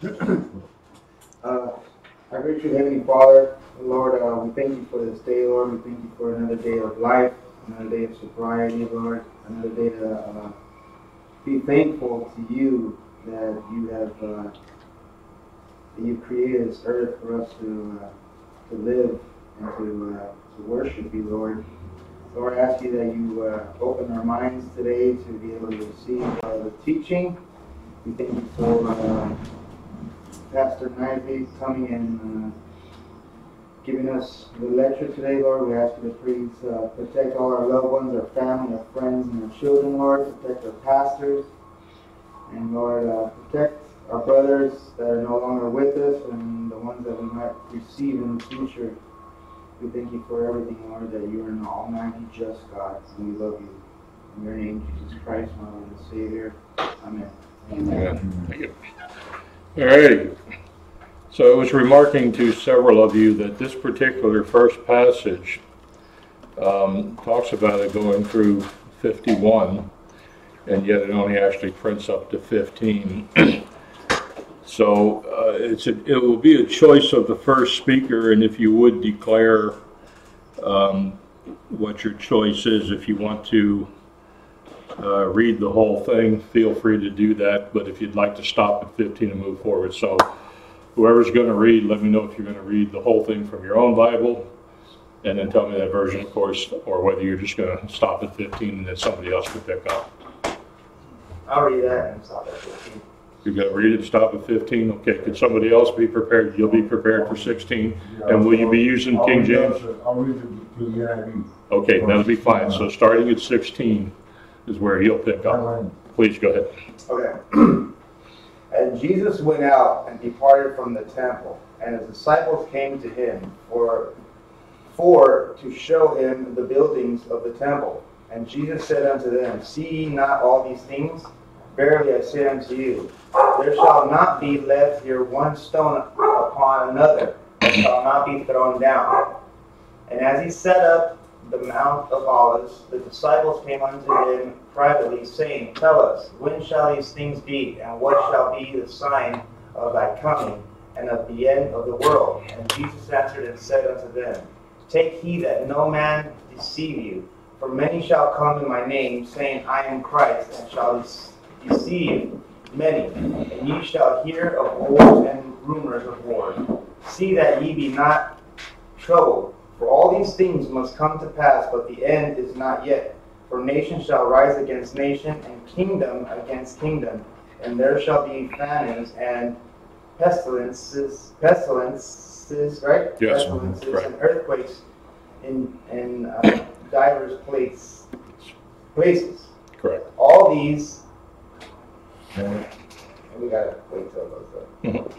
Our gracious Heavenly Father, Lord, we thank you for this day, Lord. We thank you for another day of life, another day of sobriety, Lord, another day to be thankful to you that you have that you created this earth for us to live and to worship you, Lord. Lord, I ask you that you open our minds today to be able to receive the teaching. We thank you for Pastor Knightley coming and giving us the lecture today, Lord. We ask you to please protect all our loved ones, our family, our friends, and our children, Lord. Protect our pastors. And Lord, protect our brothers that are no longer with us and the ones that we might receive in the future. We thank you for everything, Lord, that you are an almighty, just God, and we love you. In your name, Jesus Christ, my Lord and Savior. Amen. Amen. Thank you. All right. So I was remarking to several of you that this particular first passage talks about it going through 51, and yet it only actually prints up to 15. So it will be a choice of the first speaker, and if you would declare what your choice is, if you want to read the whole thing, feel free to do that, but if you'd like to stop at 15 and move forward. So whoever's going to read, let me know if you're going to read the whole thing from your own Bible, and then tell me that version, of course, or whether you're just going to stop at 15 and then somebody else can pick up. I'll read that and stop at 15. You're going to read it and stop at 15? Okay, could somebody else be prepared? You'll be prepared for 16. And will you be using King James? I'll read it to the NIV. Okay, that'll be fine. So starting at 16 is where he'll pick up. Please go ahead. Okay. And Jesus went out and departed from the temple, and his disciples came to him for to show him the buildings of the temple. And Jesus said unto them, See ye not all these things? Verily I say unto you, there shall not be left here one stone upon another that shall not be thrown down. And as he set up the Mount of Olives, the disciples came unto him privately, saying, Tell us, when shall these things be, and what shall be the sign of thy coming, and of the end of the world? And Jesus answered and said unto them, Take heed that no man deceive you, for many shall come in my name, saying, I am Christ, and shall deceive many. And ye shall hear of wars and rumors of wars. See that ye be not troubled. For all these things must come to pass, but the end is not yet. For nation shall rise against nation, and kingdom against kingdom. And there shall be famines and pestilences, right? Yes, Pestilences right. and earthquakes in divers places. Correct. All these, and we gotta wait till those up.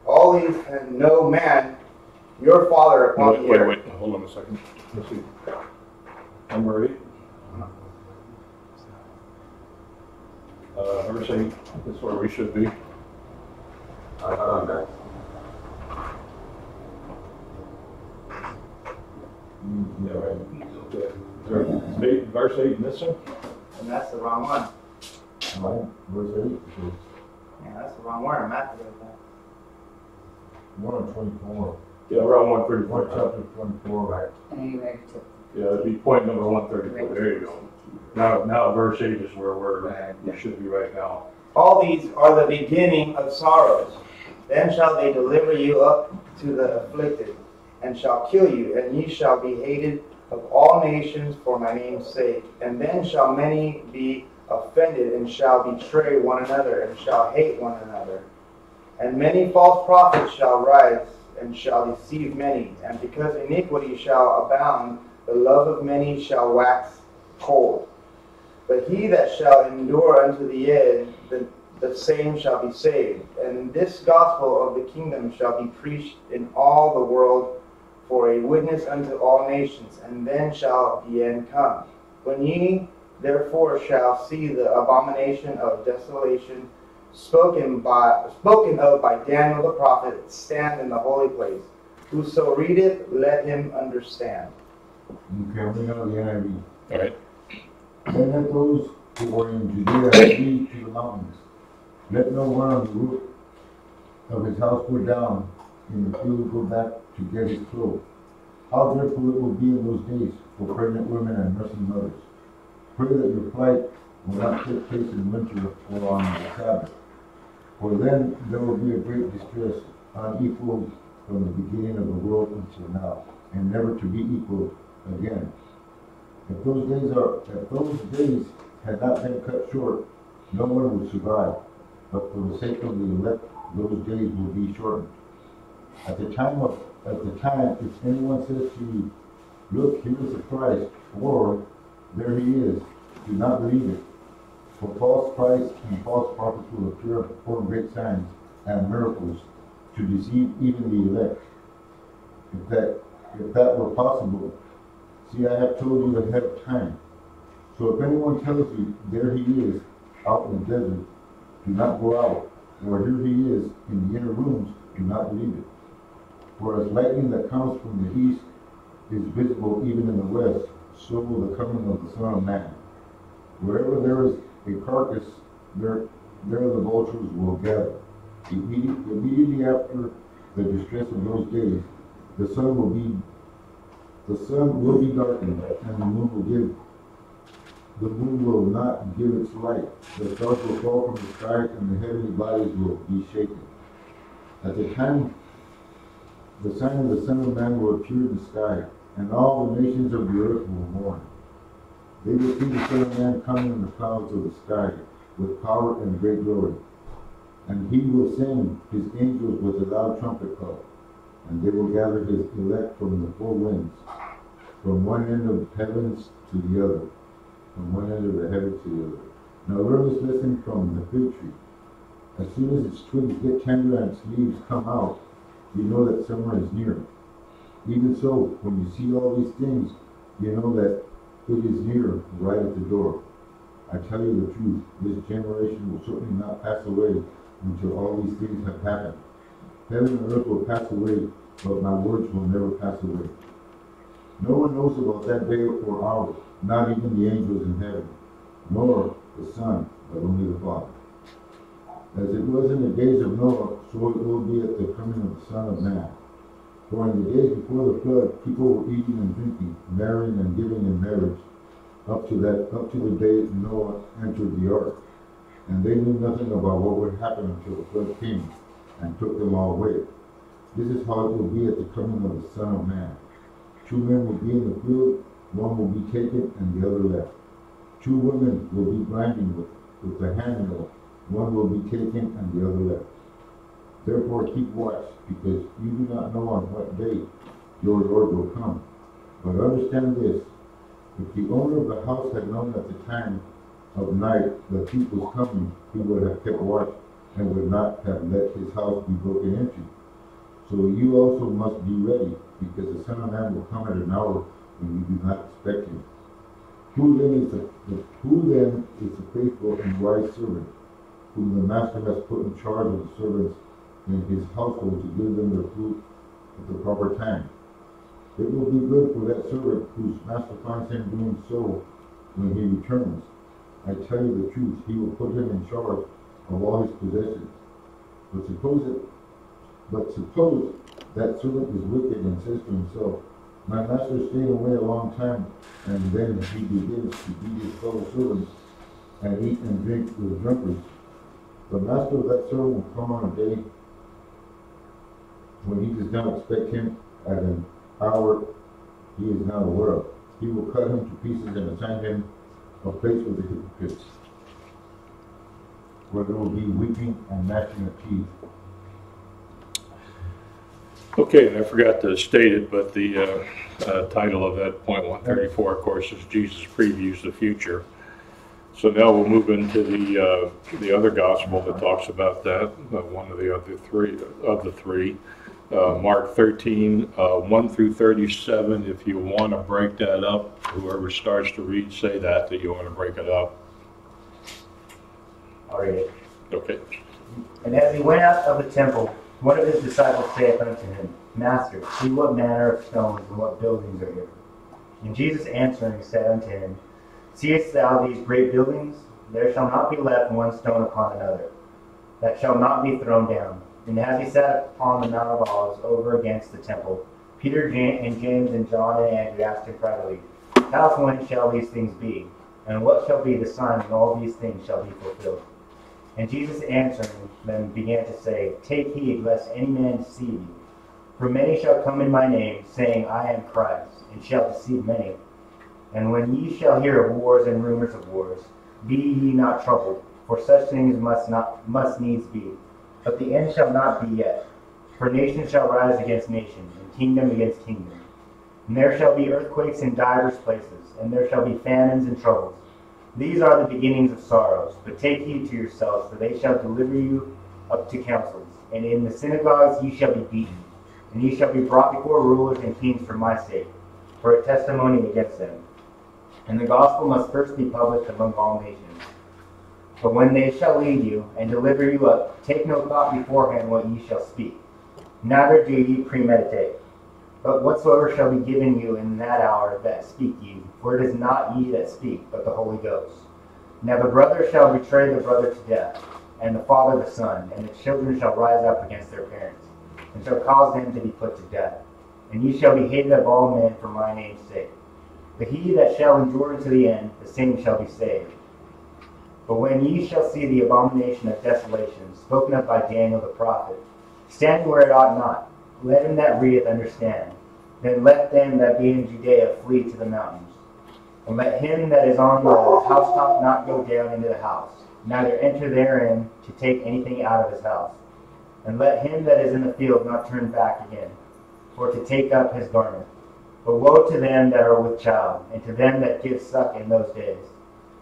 All these, and no man, your Father upon the earth. Wait, hold on a second. Let's see. Number 8. Verse 8 is where we should be. Okay. Yeah, right. Okay. Verse 8 in this one? And that's the wrong one. No, verse 8. Yeah, that's the wrong one. Matthew wrote that. 124. Yeah, around 134. Chapter 24, right. Yeah, that'd be point number 134. There you go. Now verse 8 is where we should be right now. All these are the beginning of sorrows. Then shall they deliver you up to the afflicted, and shall kill you, and ye shall be hated of all nations for my name's sake. And then shall many be offended, and shall betray one another, and shall hate one another. And many false prophets shall rise, and shall deceive many. And because iniquity shall abound, the love of many shall wax cold. But he that shall endure unto the end, the same shall be saved. And this gospel of the kingdom shall be preached in all the world for a witness unto all nations, and then shall the end come. When ye therefore shall see the abomination of desolation spoken of by Daniel the prophet stand in the holy place, whoso readeth, let him understand. You can bring out the NIV. All right. Then let those who were in Judea flee to the mountains. Let no one on the roof of his house go down in the field go back to get his clothes. How dreadful it will be in those days for pregnant women and nursing mothers. Pray that your flight will not take place in winter or on the Sabbath. For then there will be a great distress, unequaled from the beginning of the world until now, and never to be equaled again. If those days had not been cut short, no one would survive. But for the sake of the elect, those days will be shortened. At the time, if anyone says to you, "Look, here is the Christ," or "There he is," do not believe it. For false Christs and false prophets will appear and perform great signs and miracles to deceive even the elect. If that were possible, see, I have told you ahead of time. So if anyone tells you, "There he is," out in the desert, do not go out. Or "Here he is," in the inner rooms, do not believe it. For as lightning that comes from the east is visible even in the west, so will the coming of the Son of Man. Wherever there is a carcass, there the vultures will gather. Immediately after the distress of those days, the sun will be darkened, and the moon will not give its light. The stars will fall from the sky, and the heavenly bodies will be shaken. At the time, the sign of the Son of Man will appear in the sky, and all the nations of the earth will mourn. They will see the Son of Man coming in the clouds of the sky with power and great glory. And he will send his angels with a loud trumpet call, and they will gather his elect from the four winds, from one end of the heavens to the other, from one end of the heavens to the other. Now learn this lesson from the fig tree. As soon as its twigs get tender and its leaves come out, you know that summer is near. Even so, when you see all these things, you know that it is near, right at the door. I tell you the truth, this generation will certainly not pass away until all these things have happened. Heaven and earth will pass away, but my words will never pass away. No one knows about that day or hour, not even the angels in heaven, nor the Son, but only the Father. As it was in the days of Noah, so it will be at the coming of the Son of Man. For in the days before the flood, people were eating and drinking, marrying and giving in marriage, up to the day Noah entered the ark. And they knew nothing about what would happen until the flood came and took them all away. This is how it will be at the coming of the Son of Man. 2 men will be in the field, one will be taken and the other left. 2 women will be grinding with the handmill, one will be taken and the other left. Therefore keep watch, because you do not know on what day your Lord will come. But understand this, if the owner of the house had known at the time of night the thief was coming, he would have kept watch and would not have let his house be broken into. So you also must be ready, because the Son of Man will come at an hour when you do not expect him. Who then is the faithful and wise servant, whom the master has put in charge of the servants in his household to give them their food at the proper time? It will be good for that servant whose master finds him doing so when he returns. I tell you the truth, he will put him in charge of all his possessions. But suppose that servant is wicked and says to himself, "My master stayed away a long time," and then he begins to beat his fellow servants and eat and drink with drunkards. The master of that servant will come on a day when he does not expect him, at an hour he is not aware of. He will cut him to pieces and assign him a place with the hypocrites, where there will be weeping and gnashing of teeth. Okay, and I forgot to state it, but the title of that point 134, of course, is Jesus Previews the Future. So now we'll move into the other gospel that talks about that, one of the three. Mark 13, 1 through 37. If you want to break that up, whoever starts to read, say that you want to break it up. I'll read it. Okay. And as he went out of the temple, one of his disciples saith unto him, Master, see what manner of stones and what buildings are here. And Jesus answering said unto him, Seest thou these great buildings? There shall not be left one stone upon another, that shall not be thrown down. And as he sat upon the Mount of Olives over against the temple, Peter and James and John and Andrew asked him privately, How when shall these things be? And what shall be the sign when all these things shall be fulfilled? And Jesus answering them began to say, Take heed lest any man deceive you. For many shall come in my name, saying, I am Christ, and shall deceive many. And when ye shall hear of wars and rumors of wars, be ye not troubled, for such things must needs be. But the end shall not be yet. For nation shall rise against nation, and kingdom against kingdom. And there shall be earthquakes in divers places, and there shall be famines and troubles. These are the beginnings of sorrows. But take heed to yourselves, for they shall deliver you up to councils. And in the synagogues ye shall be beaten, and ye shall be brought before rulers and kings for my sake, for a testimony against them. And the gospel must first be published among all nations. But when they shall lead you and deliver you up, take no thought beforehand what ye shall speak, neither do ye premeditate. But whatsoever shall be given you in that hour, that speak ye, for it is not ye that speak, but the Holy Ghost. Now the brother shall betray the brother to death, and the father the son, and the children shall rise up against their parents, and shall cause them to be put to death. And ye shall be hated of all men for my name's sake. But he that shall endure unto the end, the same shall be saved. But when ye shall see the abomination of desolation, spoken of by Daniel the prophet, standing where it ought not, let him that readeth understand. Then let them that be in Judea flee to the mountains. And let him that is on the housetop not go down into the house, neither enter therein to take anything out of his house. And let him that is in the field not turn back again, for to take up his garment. But woe to them that are with child, and to them that give suck in those days.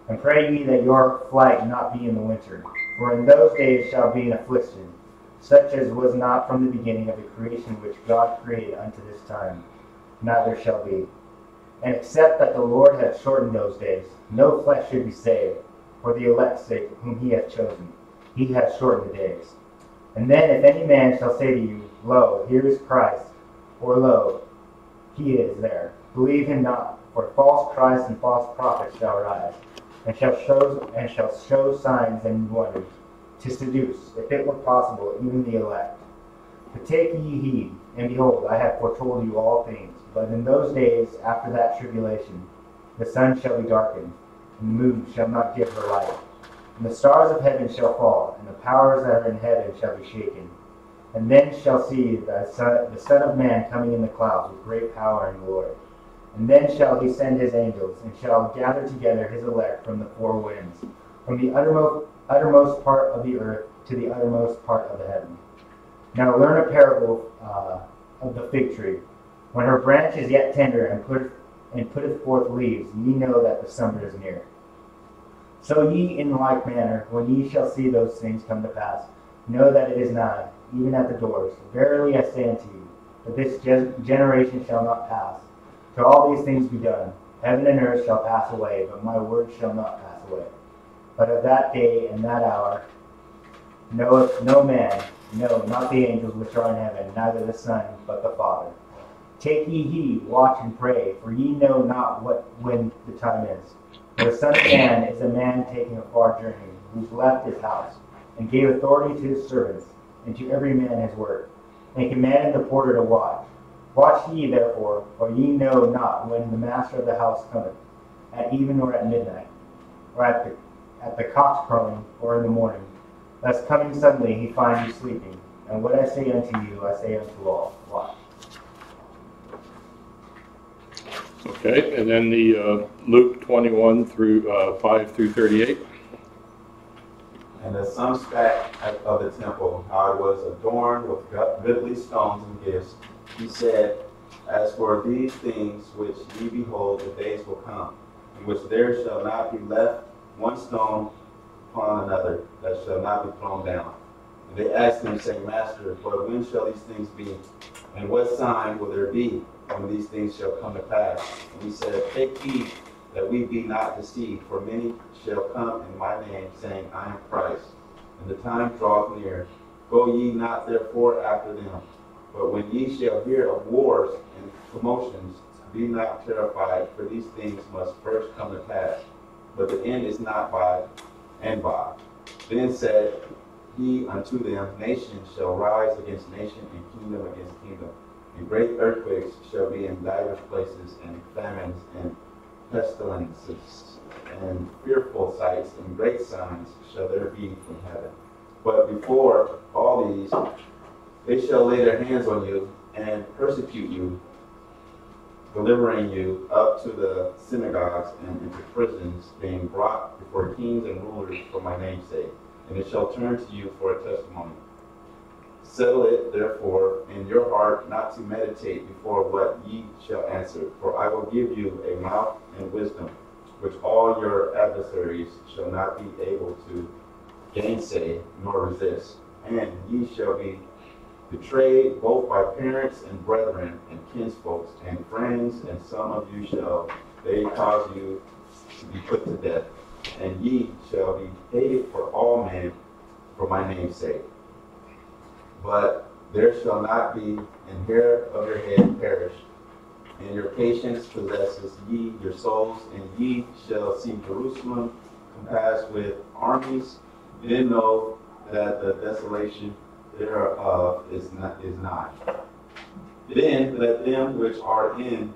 And pray ye that your flight not be in the winter, for in those days shall be an affliction, such as was not from the beginning of the creation which God created unto this time, neither shall be. And except that the Lord hath shortened those days, no flesh should be saved, for the elect's sake whom he hath chosen. He hath shortened the days. And then if any man shall say to you, Lo, here is Christ, or Lo, he is there, believe him not, for false Christs and false prophets shall rise, and shall show signs and wonders, to seduce, if it were possible, even the elect. But take ye heed, and behold, I have foretold you all things. But in those days, after that tribulation, the sun shall be darkened, and the moon shall not give her light. And the stars of heaven shall fall, and the powers that are in heaven shall be shaken. And then shall see the Son of Man coming in the clouds with great power and glory. And then shall he send his angels, and shall gather together his elect from the four winds, from the uttermost part of the earth to the uttermost part of the heaven. Now learn a parable of the fig tree. When her branch is yet tender and putteth forth leaves, ye know that the summer is near. So ye in like manner, when ye shall see those things come to pass, know that it is nigh, even at the doors. Verily I say unto you, that this generation shall not pass, till all these things be done. Heaven and earth shall pass away, but my word shall not pass away. But of that day and that hour knoweth no man, no, not the angels which are in heaven, neither the Son, but the Father. Take ye heed, watch and pray, for ye know not when the time is. For the Son of Man is a man taking a far journey, who left his house, and gave authority to his servants, and to every man his work, and commanded the porter to watch. Watch ye therefore, for ye know not when the master of the house cometh, at even or at midnight, or at the cock's crowing, or in the morning, lest coming suddenly he find you sleeping. And what I say unto you, I say unto all, watch. Okay, and then the Luke 21 through 5 through 38. And as some spake of the temple, how it was adorned with goodly stones and gifts, he said, As for these things which ye behold, the days will come, in which there shall not be left one stone upon another, that shall not be thrown down. And they asked him, saying, Master, but when shall these things be? And what sign will there be when these things shall come to pass? And he said, Take heed that we be not deceived, for many shall come in my name, saying, I am Christ, and the time draweth near. Go ye not therefore after them. But when ye shall hear of wars and commotions be not terrified, for these things must first come to pass, but the end is not by and by. Then said he unto them, Nation shall rise against nation, and kingdom against kingdom. And great earthquakes shall be in divers places, and famines, and pestilences, and fearful sights, and great signs shall there be from heaven. But before all these, they shall lay their hands on you, and persecute you, delivering you up to the synagogues and into prisons, being brought before kings and rulers for my name's sake. And it shall turn to you for a testimony. Settle it, therefore, in your heart not to meditate before what ye shall answer. For I will give you a mouth and wisdom, which all your adversaries shall not be able to gainsay nor resist. And ye shall be betrayed both by parents and brethren and kinsfolks and friends, and some of you shall they cause you to be put to death. And ye shall be hated for all men for my name's sake. But there shall not be an hair of your head perish, and your patience possesses ye your souls, and ye shall see Jerusalem compassed with armies. Then know that the desolation thereof is nigh. Then let them which are in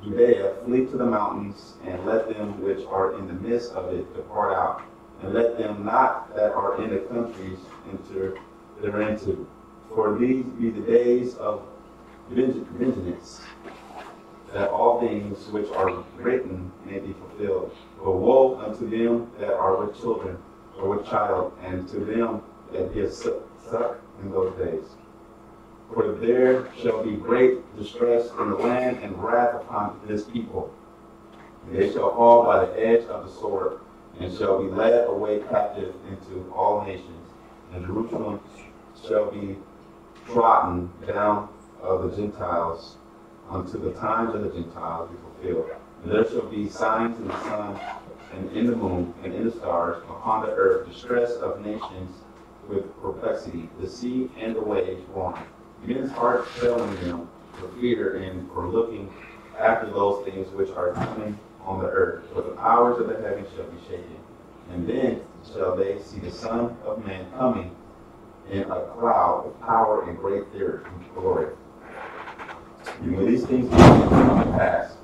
Judea flee to the mountains, and let them which are in the midst of it depart out, and let them not that are in the countries enter thereinto. For these be the days of vengeance, that all things which are written may be fulfilled. But woe unto them that are with children, or with child, and to them that give suck in those days. For there shall be great distress in the land, and wrath upon this people. And they shall fall by the edge of the sword, and shall be led away captive into all nations. And Jerusalem shall be trodden down of the Gentiles unto the times of the Gentiles be fulfilled. And there shall be signs in the sun, and in the moon, and in the stars, upon the earth, distress of nations with perplexity, the sea and the waves roaring. Men's hearts failing them for fear and for looking after those things which are coming on the earth. For the powers of the heavens shall be shaken. And then shall they see the Son of Man coming in a cloud of power and great fear and glory. And when these things come to pass,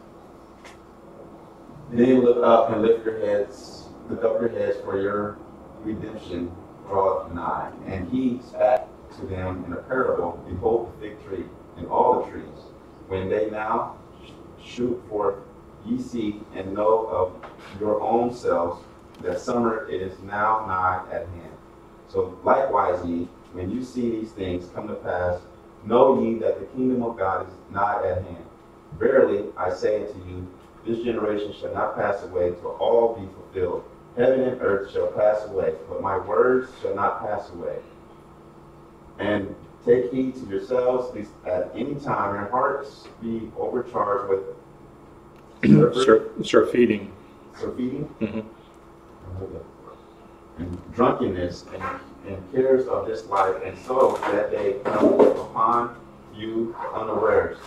then look up and lift up your heads, for your redemption draweth nigh. And he spake to them in a parable, behold the fig tree and all the trees. When they now shoot forth, ye see and know of your own selves that summer is now nigh at hand. So likewise ye, when you see these things come to pass, know ye that the kingdom of God is nigh at hand. Verily I say unto you, this generation shall not pass away till all be fulfilled. Heaven and earth shall pass away, but my words shall not pass away. And take heed to yourselves, lest at any time your hearts be overcharged with surfeiting. Mm-hmm. And drunkenness and cares of this life, and so that they come upon you unawares.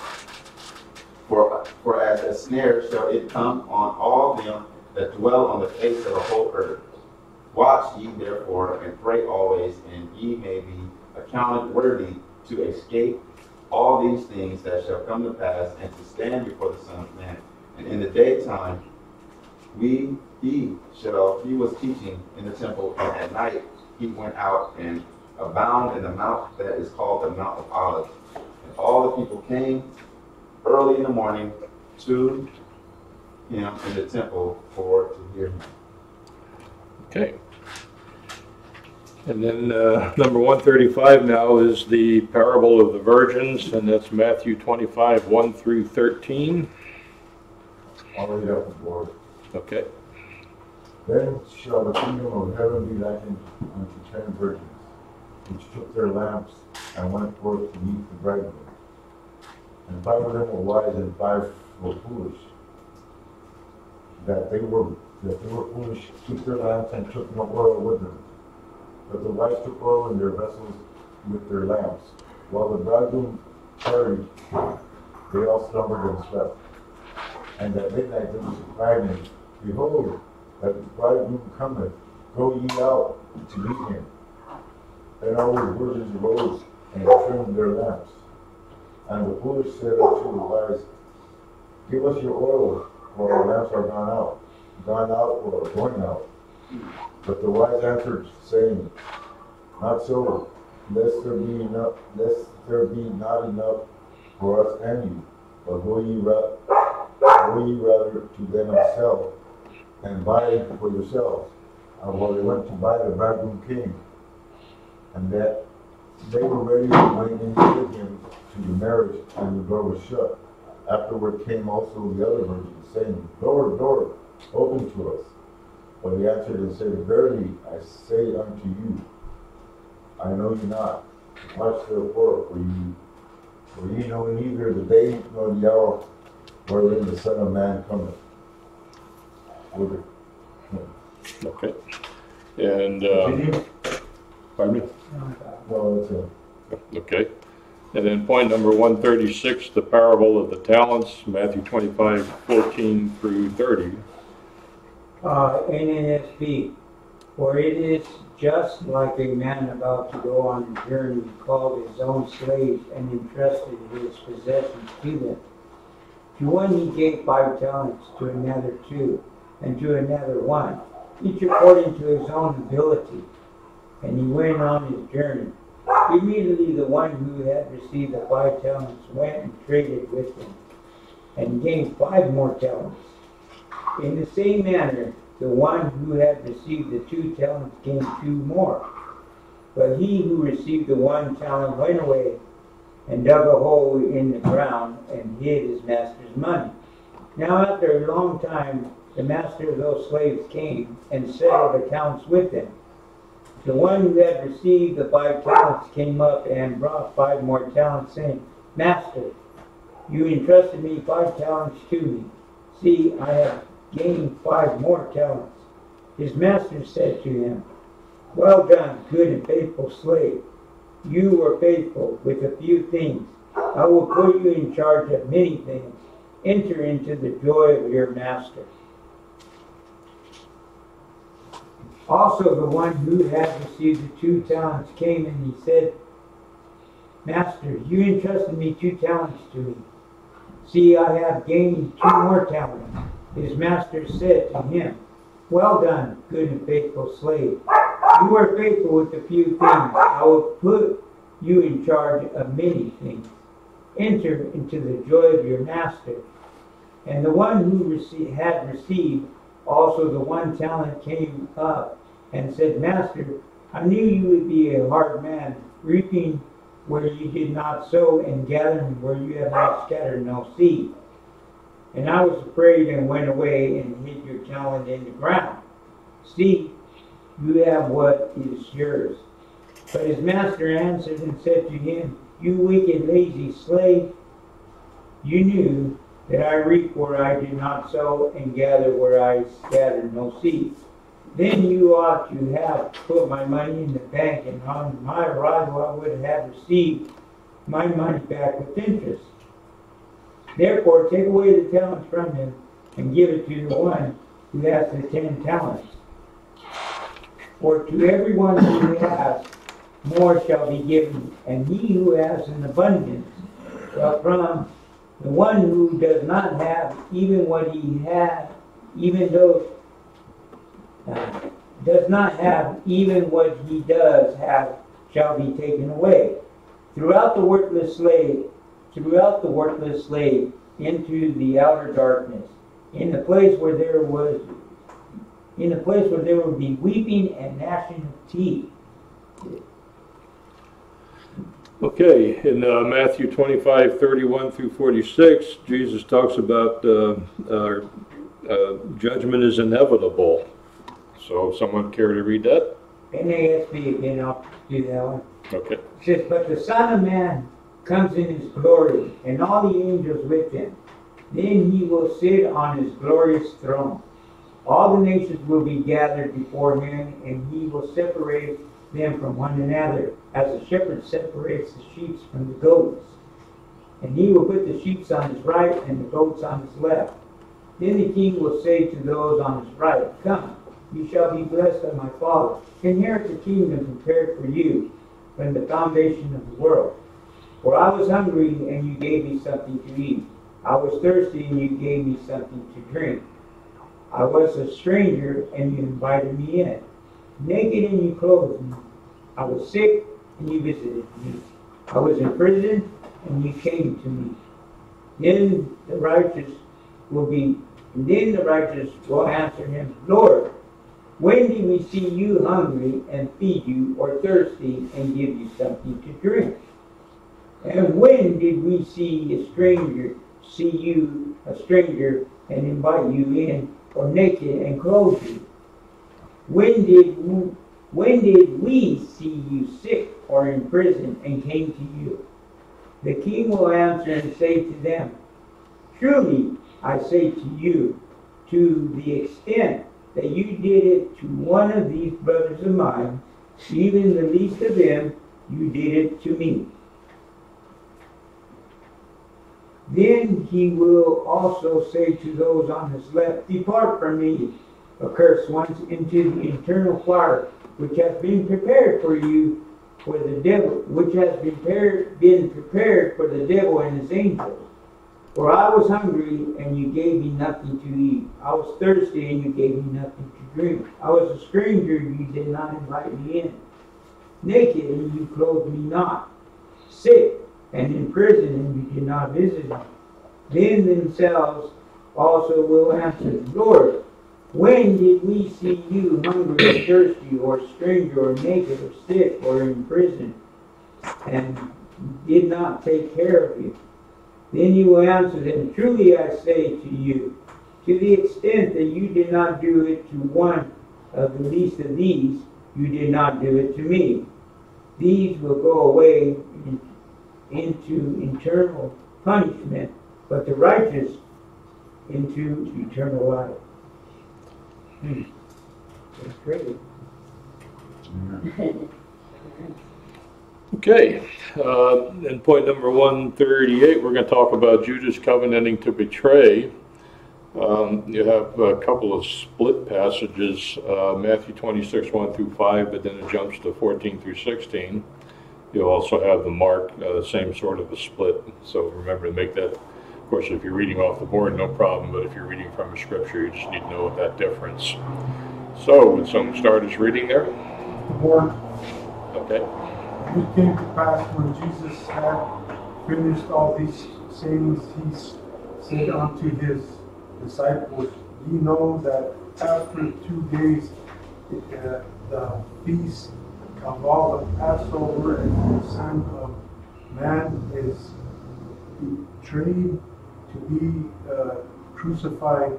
For as a snare shall it come on all them that dwell on the face of the whole earth. Watch ye therefore, and pray always, and ye may be accounted worthy to escape all these things that shall come to pass, and to stand before the Son of Man. And in the daytime he was teaching in the temple, and at night he went out and abound in the mount that is called the Mount of Olives. And all the people came early in the morning to him in the temple for to hear him. Okay. And then number 135 now is the parable of the virgins, and that's Matthew 25, 1 through 13. I'll read up the board. Okay. Then shall the kingdom of heaven be likened unto 10 virgins, which took their lamps and went forth to meet the bridegroom. And 5 of them were wise, and 5 were foolish. That they were foolish took their lamps and took no oil with them. But the wise took oil in their vessels with their lamps. While the bridegroom tarried, they all slumbered and slept. And at midnight there was a cry, and behold, the bridegroom cometh, go ye out to meet him. Then all the virgins arose and trimmed their lamps. And the foolish said unto the wise, give us your oil, for our lamps are gone out or going out. But the wise answered, saying, not so, lest there be not enough for us and you, but go ye rather to them and sell, and buy for yourselves. And while they went to buy, the bridegroom came, and that they were ready to went in with him to the marriage, and the door was shut. Afterward came also the other virgins, saying, Lord, open to us. But he answered and said, verily I say unto you, I know you not. Watch therefore, for ye know neither the day nor the hour wherein the Son of Man cometh. Okay. And, pardon me? No, that's it. Okay. And then point number 136, the parable of the talents, Matthew 25:14 through 30. NASB, for it is just like a man about to go on a journey called his own slaves and entrusted his possessions to them. To one he gave 5 talents, to another 2, and to another 1, each according to his own ability. And he went on his journey. Immediately the one who had received the 5 talents went and traded with him, and gained 5 more talents. In the same manner, the one who had received the 2 talents gained 2 more. But he who received the 1 talent went away and dug a hole in the ground and hid his master's money. Now after a long time, the master of those slaves came and settled accounts with them. The one who had received the 5 talents came up and brought 5 more talents, saying, Master, you entrusted me 5 talents to me. See, I have gained 5 more talents. His master said to him, well done, good and faithful slave. You were faithful with a few things. I will put you in charge of many things. Enter into the joy of your master. Also the one who had received the 2 talents came and he said, Master, you entrusted me 2 talents to me. See, I have gained 2 more talents. His master said to him, well done, good and faithful slave. You were faithful with a few things. I will put you in charge of many things. Enter into the joy of your master. And the one who had received also the 1 talent came up and said, Master, I knew you would be a hard man, reaping where you did not sow and gathering where you have not scattered no seed. And I was afraid and went away and hid your talent in the ground. See, you have what is yours. But his master answered and said to him, you wicked, lazy slave, you knew that I reap where I did not sow and gather where I scattered no seed. Then you ought to have put my money in the bank, and on my arrival I would have received my money back with interest. Therefore take away the talents from him and give it to the one who has the 10 talents. For to everyone who has, more shall be given, and he who has an abundance shall from the one who does not have even what he had, even though does not have even what he does have, shall be taken away. Throughout the worthless slave into the outer darkness, in the place where there would be weeping and gnashing of teeth. Okay, in Matthew 25:31 through 46, Jesus talks about judgment is inevitable. So someone care to read that? NASB again, I'll do that one. Okay. It says, but the Son of Man comes in his glory, and all the angels with him. Then he will sit on his glorious throne. All the nations will be gathered before him, and he will separate them from one another, as a shepherd separates the sheep from the goats. And he will put the sheep on his right and the goats on his left. Then the king will say to those on his right, Come, you shall be blessed of my Father. Inherit the kingdom prepared for you from the foundation of the world. For I was hungry, and you gave me something to eat. I was thirsty, and you gave me something to drink. I was a stranger, and you invited me in. Naked, and you clothed me. I was sick, and you visited me. I was in prison, and you came to me. Then the righteous will answer him, Lord, when did we see you hungry and feed you, or thirsty and give you something to drink? And when did we see you a stranger and invite you in, or naked and clothe you? When did we see you sick or in prison and came to you? The king will answer and say to them, Truly I say to you, to the extent that you did it to one of these brothers of mine, even the least of them, you did it to me. Then he will also say to those on his left, Depart from me, accursed ones, into the eternal fire, which has been prepared for you for the devil, which has been prepared for the devil and his angels. For I was hungry, and you gave me nothing to eat. I was thirsty, and you gave me nothing to drink. I was a stranger, and you did not invite me in. Naked, and you clothed me not. Sick, and in prison, and you did not visit me. Then themselves also will answer, Lord, when did we see you hungry or thirsty, or stranger, or naked, or sick, or in prison, and did not take care of you? Then you will answer them, Truly I say to you, to the extent that you did not do it to one of the least of these, you did not do it to me. These will go away into eternal punishment, but the righteous into eternal life. That's great. Okay, and point number 138, we're going to talk about Judas covenanting to betray. You have a couple of split passages, Matthew 26, 1 through 5, but then it jumps to 14 through 16. You'll also have the Mark, same sort of a split, so remember to make that. Of course, if you're reading off the board, no problem, but if you're reading from a scripture, you just need to know that difference. So, would someone start his reading there? The board. Okay. And it came to pass when Jesus had finished all these sayings, he said unto his disciples, Ye know that after 2 days the feast of all the Passover, and the Son of Man is betrayed to be crucified.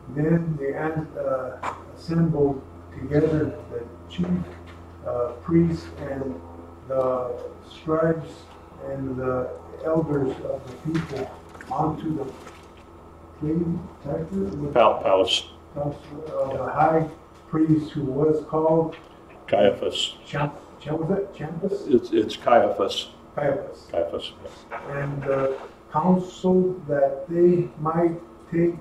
Then they assembled together the chief priests and the scribes and the elders of the people onto the Palace. Of the high priest, who was called Caiaphas. Champus? It's Caiaphas. Caiaphas. Caiaphas. And counseled that they might take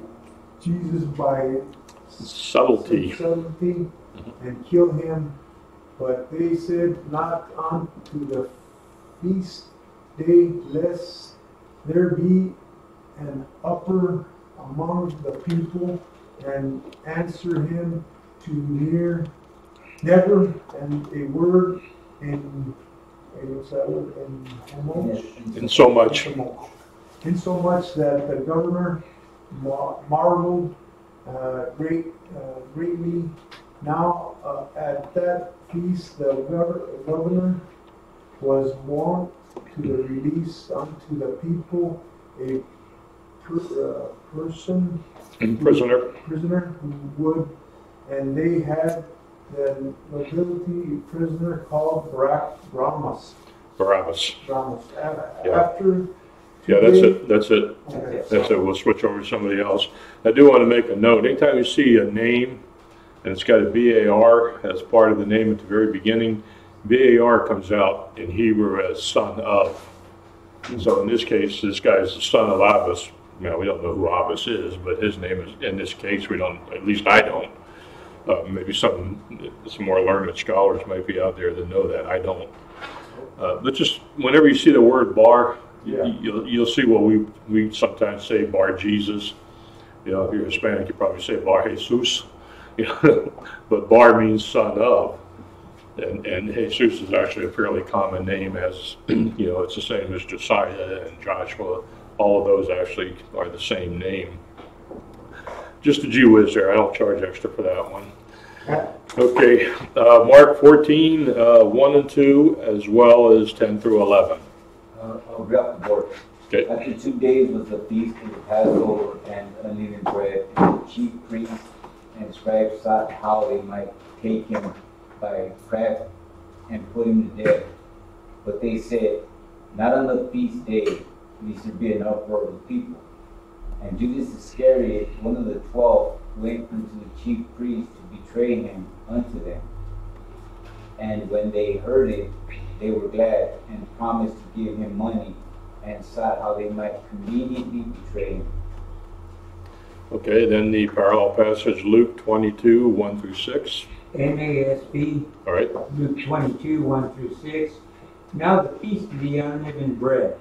Jesus by Subtlety. and kill him. But they said, Not unto the feast day, lest there be an uproar among the people, and answer him to never, and a word in what's that word? In so much. Insomuch that the governor marveled greatly. Now at that feast the governor was wont to release unto the people a prisoner who would, and they had the nobility prisoner called Barabbas. After Yeah, that's it. Okay. That's it. We'll switch over to somebody else. I do want to make a note. Anytime you see a name and it's got a B-A-R as part of the name at the very beginning, B-A-R comes out in Hebrew as son of. So in this case, this guy is the son of Abbas, Now, we don't know who Abbas is, but his name is, in this case, we don't, at least I don't. Maybe some more learned scholars might be out there that know that. I don't. But just whenever you see the word bar, you'll see what we sometimes say, Bar Jesus. You know, if you're Hispanic, you probably say Bar Jesus. You know, but Bar means son of. And Jesus is actually a fairly common name, as you know, it's the same as Josiah and Joshua. All of those actually are the same name. Just a gee whiz there. I don't charge extra for that one. Okay, Mark 14, 1 and 2, as well as 10 through 11. I'll drop the board. Okay. After 2 days was the feast of the Passover and unleavened bread, and the chief priests and scribes sought how they might take him by craft and put him to death. But they said, not on the feast day, lest there be an uproar of the people. And Judas Iscariot, one of the 12, went unto the chief priests to betray him unto them. And when they heard it, they were glad, and promised to give him money, and sought how they might conveniently betray him. Okay, then the parallel passage, Luke 22, 1 through 6. NASB, All right. Luke 22, 1 through 6. Now the feast of the unleavened bread,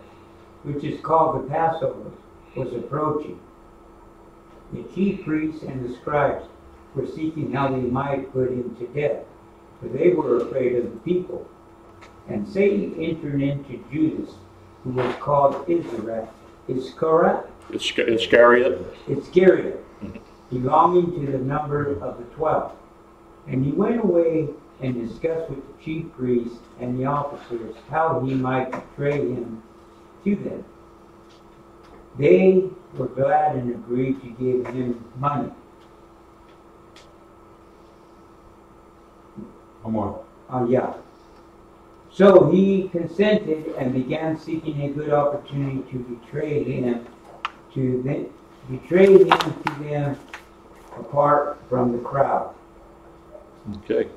which is called the Passover, was approaching. The chief priests and the scribes were seeking how they might put him to death, for they were afraid of the people. And Satan entered into Judas, who was called Iscariot, belonging to the number of the 12. And he went away and discussed with the chief priests and the officers how he might betray him to them. They were glad and agreed to give him money. Come on. Yeah. So he consented and began seeking a good opportunity to betray him to them apart from the crowd. Okay.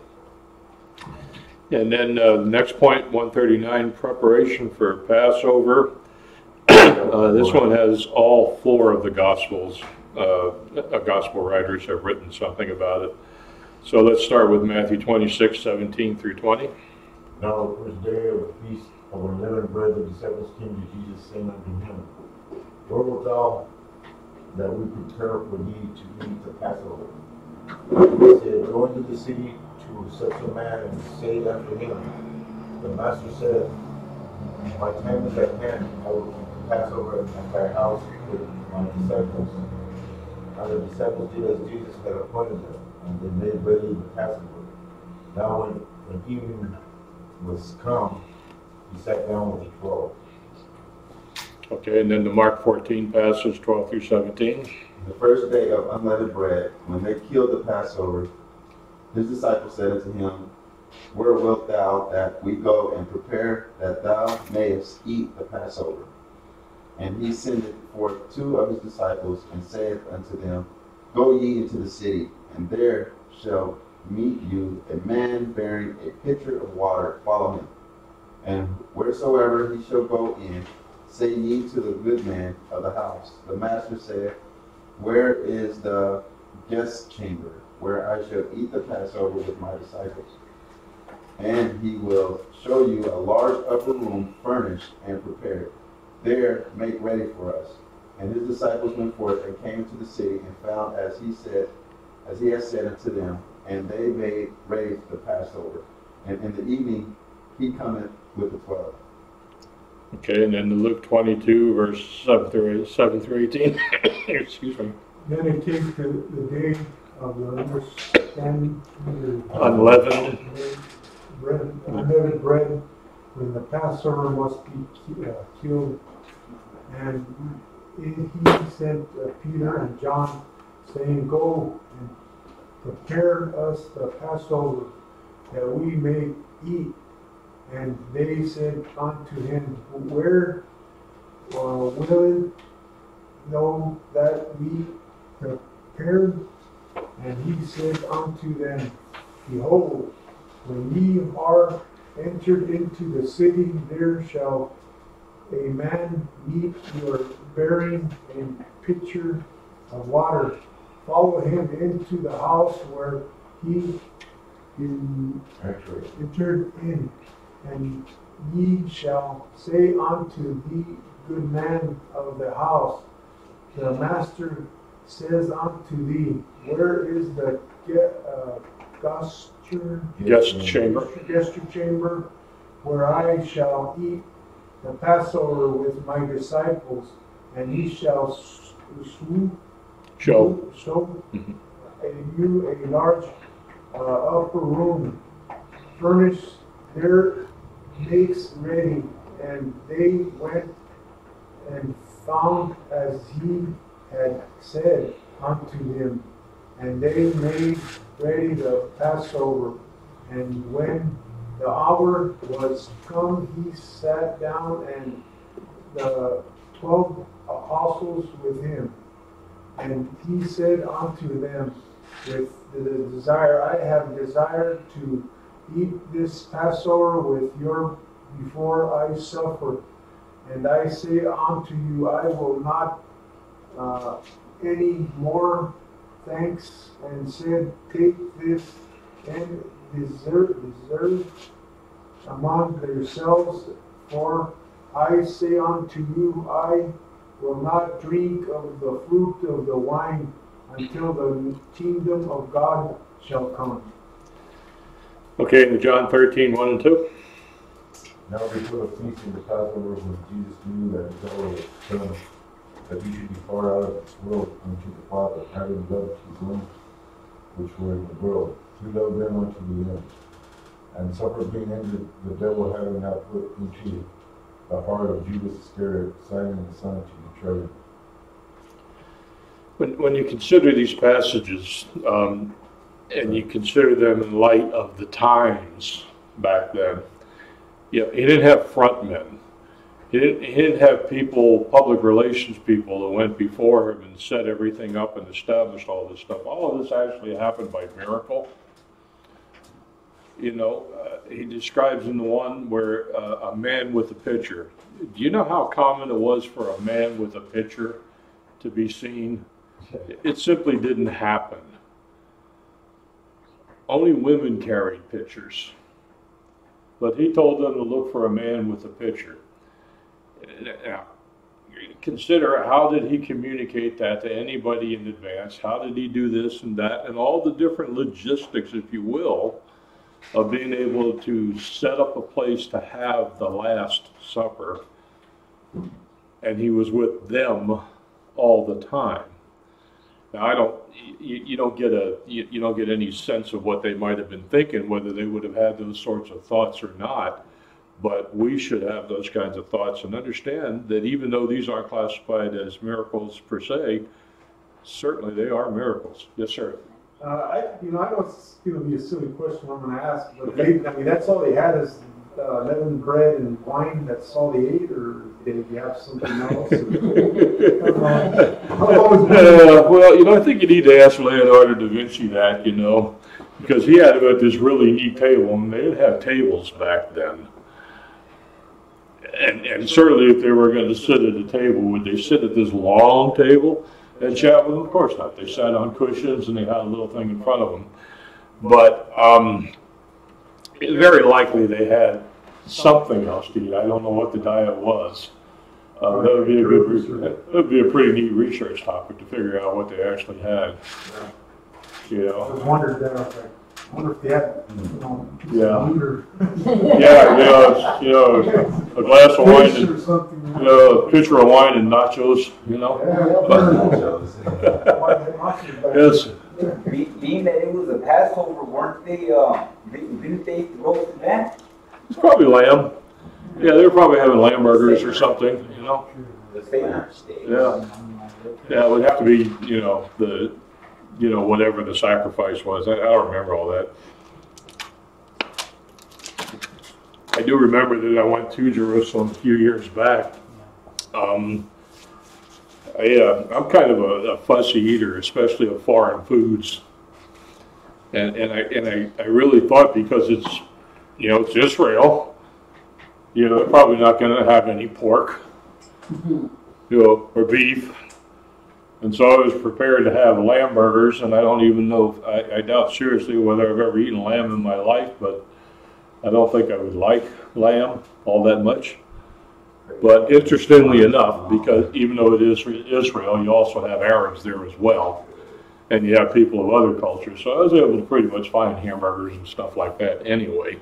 And then the next point, 139, preparation for Passover. This one has all 4 of the Gospels. Gospel writers have written something about it. So let's start with Matthew 26, 17 through 20. Now the first day of the feast of unleavened bread, the disciples came to Jesus, saying unto him, Where wilt thou that we prepare for thee to eat the Passover? He said, Go into the city to such a man and say unto him, The master said, My time is at hand, I will keep the Passover at thy house with my disciples. And the disciples did as Jesus had appointed them, and they made ready the Passover. Now when evening was come, he sat down with the 12. Okay, and then the Mark 14 passage, 12 through 17. The first day of unleavened bread, when they killed the Passover, his disciples said unto him, Where wilt thou that we go and prepare that thou mayest eat the Passover? And he sendeth forth 2 of his disciples, and saith unto them, Go ye into the city, and there shall meet you a man bearing a pitcher of water, follow him. And wheresoever he shall go in, say ye to the good man of the house, The master saith, Where is the guest chamber, where I shall eat the Passover with my disciples? And he will show you a large upper room furnished and prepared. There make ready for us. And his disciples went forth and came to the city, and found as he had said unto them, and they made ready the Passover. And in the evening he cometh with the 12. Okay, and then the Luke 22, verse 7 through 18. Excuse me. Then it came to the day of the Unleavened bread, when the Passover must be killed. And he sent Peter and John, saying, Go and prepare us the Passover, that we may eat. And they said unto him, Where will know that we prepared? And he said unto them, Behold, when ye are entered into the city, there shall a man meet your bearing a pitcher of water, follow him into the house where he entered in, and ye shall say unto the good man of the house, the master says unto thee, where is the guest chamber where I shall eat the Passover with my disciples, and he shall show you a large upper room, furnished their makes ready. And they went and found as he had said unto him, and they made ready the Passover. And when the hour was come, he sat down, and the 12 apostles with him. And he said unto them, with the desire, I have desired to eat this Passover with you before I suffer. And I say unto you, I will not any more thanks, and said, take this and deserve among yourselves, for I say unto you, I will not drink of the fruit of the wine until the kingdom of God shall come. Okay, in John 13, 1 and 2. Now before the feast of the Passover, when Jesus knew that his hour was come, that he should depart out of this world unto the Father, having loved his own which were in the world, he loved them unto the end. And supper being ended, the devil having now put into the heart of Judas Iscariot, Simon the son, to betray him. When you consider these passages, and you consider them in light of the times back then, he didn't have front men. He didn't have people, public relations people, that went before him and set everything up and established all this stuff. All of this actually happened by miracle. He describes in the one where a man with a pitcher. Do you know how common it was for a man with a pitcher to be seen? It simply didn't happen. Only women carried pitchers. But he told them to look for a man with a pitcher. Now, consider, how did he communicate that to anybody in advance? How did he do this and that? And all the different logistics, if you will, of being able to set up a place to have the Last Supper. And he was with them all the time. Now, you don't get any sense of what they might have been thinking, whether they would have had those sorts of thoughts or not. But we should have those kinds of thoughts and understand that even though these aren't classified as miracles per se, certainly they are miracles. Yes, sir. I know it's going to be a silly question I'm going to ask, but that's all they had is leavened bread and wine. That's all they ate, or did you have something else? Well, I think you need to ask Leonardo da Vinci that, because he had about this really neat table, and they didn't have tables back then. And certainly if they were going to sit at a table, would they sit at this long table and chat with them? Of course not. They sat on cushions and they had a little thing in front of them. But very likely they had something else to eat. I don't know what the diet was. That would be a pretty neat research topic to figure out what they actually had. I was wondering that. I wonder if they had, a glass of wine and a pitcher of wine and nachos, Yes. Being that it was a Passover, weren't they? Didn't they roast that? It's probably lamb. Yeah, they were probably having lamb burgers or something, The Seder steak. Yeah. Yeah, it would have to be, whatever the sacrifice was. I don't remember all that. I do remember that I went to Jerusalem a few years back. I'm kind of a fussy eater, especially of foreign foods. And I really thought, because it's Israel, they're probably not going to have any pork. or beef. And so I was prepared to have lamb burgers, and I don't even know, I doubt seriously whether I've ever eaten lamb in my life, but I don't think I would like lamb all that much. But interestingly enough, because even though it is Israel, you also have Arabs there as well, and you have people of other cultures. So I was able to pretty much find hamburgers and stuff like that anyway.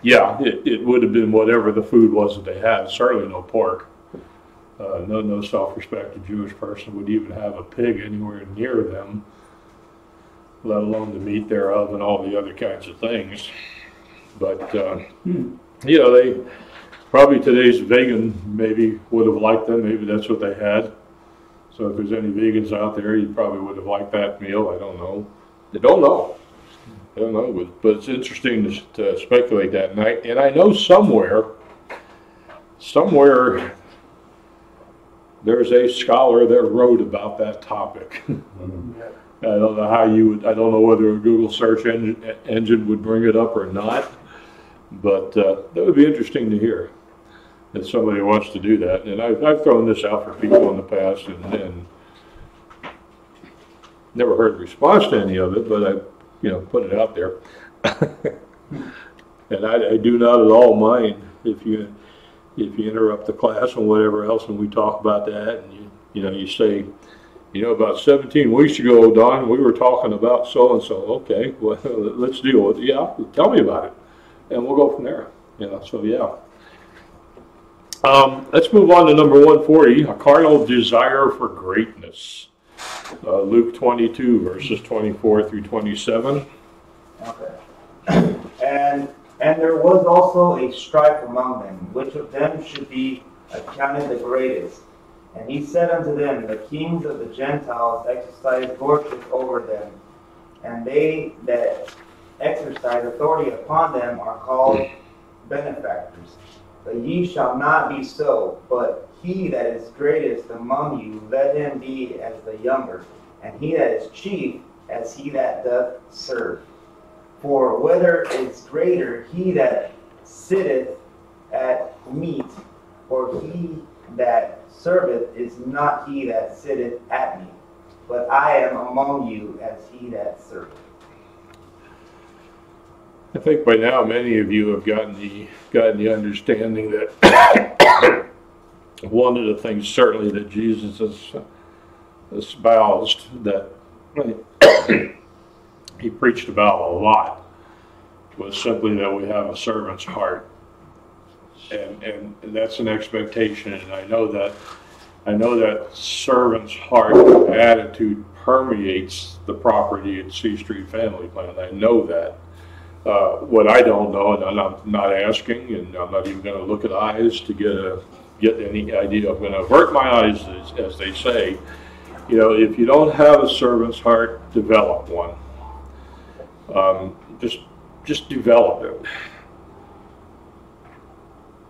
Yeah, it would have been whatever the food was that they had. Certainly no pork. No self-respecting Jewish person would even have a pig anywhere near them, let alone the meat thereof and all the other kinds of things. But, they probably today's vegan maybe would have liked them. Maybe that's what they had. So if there's any vegans out there, you probably would have liked that meal. I don't know. I don't know. But it's interesting to speculate that. And I know somewhere, there's a scholar that wrote about that topic. I don't know how I don't know whether a Google search engine would bring it up or not, but that would be interesting to hear that somebody wants to do that. And I've thrown this out for people in the past and never heard a response to any of it, but I put it out there. And I do not at all mind if you interrupt the class and whatever else, and we talk about that, and you say, about 17 weeks ago, Don, we were talking about so and so. Okay, well, let's deal with it. Yeah, tell me about it, and we'll go from there. So yeah. Let's move on to number 140, a carnal desire for greatness. Luke 22, verses 24 through 27. Okay. And there was also a strife among them, which of them should be accounted the greatest. And he said unto them, the kings of the Gentiles exercise lordship over them, and they that exercise authority upon them are called benefactors. But ye shall not be so, but he that is greatest among you, let him be as the younger, and he that is chief as he that doth serve. For whether is greater, he that sitteth at meat, or he that serveth is not he that sitteth at meat, but I am among you as he that serveth. I think by now many of you have gotten the understanding that one of the things certainly that Jesus has espoused, that he preached about a lot, was simply that we have a servant's heart, and that's an expectation. And I know that servant's heart attitude permeates the property at C Street Family Plan. I know that. What I don't know, and I'm not asking, and I'm not even going to look at eyes to get any idea. I'm going to avert my eyes, as they say. If you don't have a servant's heart, develop one. Just develop it.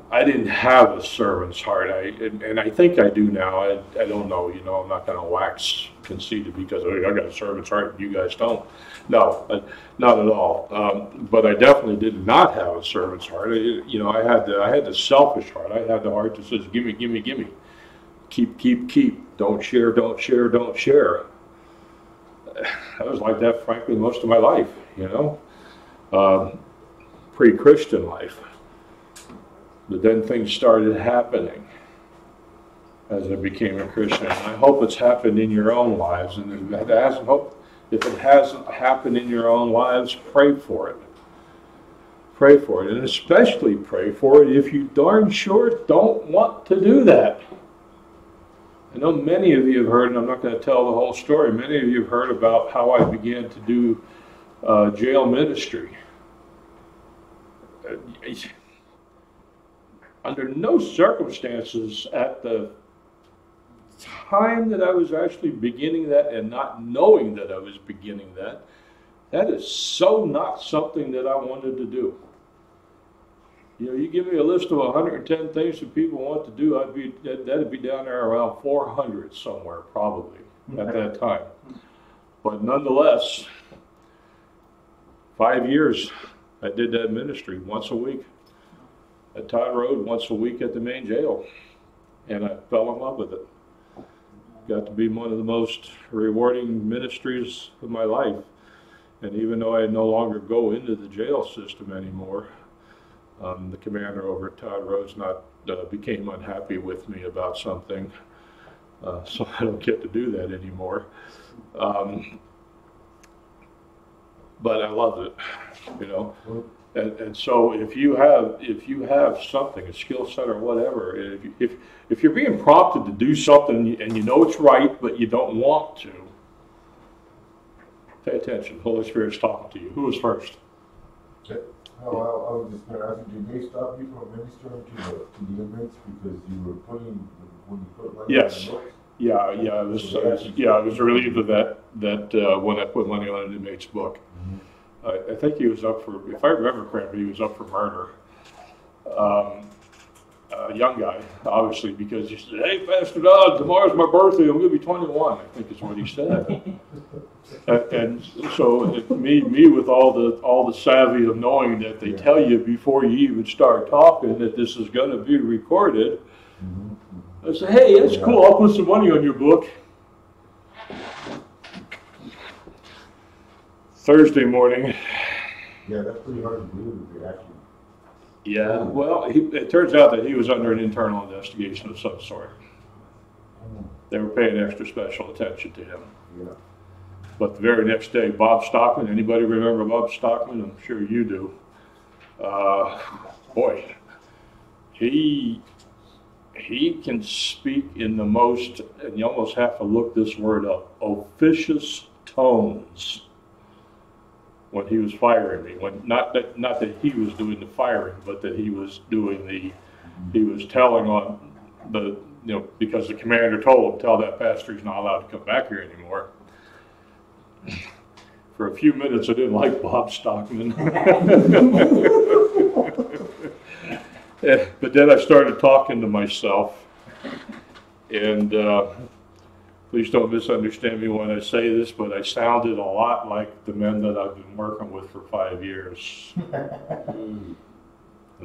I didn't have a servant's heart, and I think I do now. I don't know. I'm not going to wax conceited because I got a servant's heart and you guys don't. No, not at all. But I definitely did not have a servant's heart. I had the selfish heart. I had the heart that says, "Gimme, gimme, gimme. Keep. Don't share. Don't share. Don't share." I was like that, frankly, most of my life. Pre-Christian life. But then things started happening as I became a Christian. And I hope it's happened in your own lives. And if it hasn't happened in your own lives, pray for it. Pray for it. And especially pray for it if you darn sure don't want to do that. I know many of you have heard, and I'm not going to tell the whole story, many of you have heard about how I began to do jail ministry. Under no circumstances at the time that I was actually beginning that, and not knowing that I was beginning that is so not something that I wanted to do. You give me a list of 110 things that people want to do, that'd be down there around 400 somewhere probably at that time. But nonetheless, 5 years I did that ministry once a week. at Todd Road once a week at the main jail, and I fell in love with it. Got to be one of the most rewarding ministries of my life. And even though I no longer go into the jail system anymore, the commander over at Todd Road's became unhappy with me about something, so I don't get to do that anymore. But I loved it, you know. And so if you have something, a skill set or whatever, if you're being prompted to do something and you know it's right but you don't want to, pay attention. Holy Spirit's talking to you. Who was first? Oh, I was just going to ask you, did they stop you from ministering to the inmates because you were when you put money Yes. on the books? Yeah, I was relieved of that when I put money on an inmate's book. Mm-hmm. I think he was up for, if I remember correctly, he was up for murder. A young guy, obviously, because he said, "Hey, Pastor Dodd, tomorrow's my birthday. I'm going to be 21." I think is what he said. And so me with all the savvy of knowing that they tell you before you even start talking that this is going to be recorded. I said, "Hey, that's cool. I'll put some money on your book." Thursday morning. Yeah, that's pretty hard to believe if they actually. Yeah, well, it turns out that he was under an internal investigation of some sort. They were paying extra special attention to him. Yeah. But the very next day, Bob Stockman, anybody remember Bob Stockman? I'm sure you do. Boy, he can speak in the most, and you almost have to look this word up, officious tones when he was firing me. When not that he was doing the firing, but that he was doing he was telling on the, because the commander told him, "Tell that pastor he's not allowed to come back here anymore." For a few minutes, I didn't like Bob Stockman. But then I started talking to myself, and please don't misunderstand me when I say this, but I sounded a lot like the men that I've been working with for 5 years. And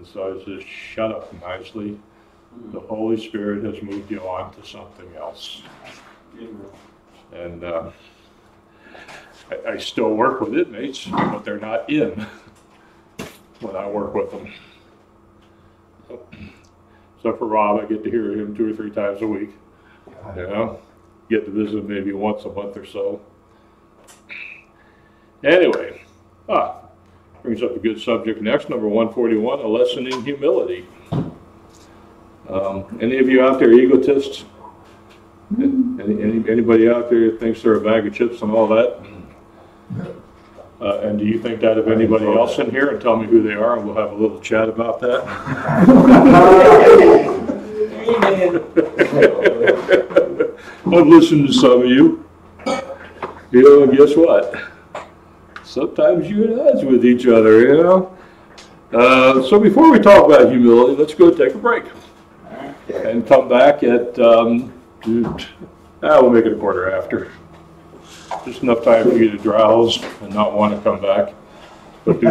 so I said, "Shut up nicely. The Holy Spirit has moved you on to something else." And I still work with inmates, but they're not in when I work with them. So for Rob, I get to hear him 2 or 3 times a week. Get to visit him maybe once a month or so. Anyway, brings up a good subject next, number 141, a lesson in humility. Any of you out there egotists? Anybody out there that thinks they're a bag of chips and all that? And do you think that of anybody else in here? And tell me who they are, and we'll have a little chat about that. I've listened to some of you. And guess what? Sometimes you're at odds with each other, So before we talk about humility, let's go take a break. And come back at, we'll make it a quarter after. Just enough time for you to drowse and not want to come back. But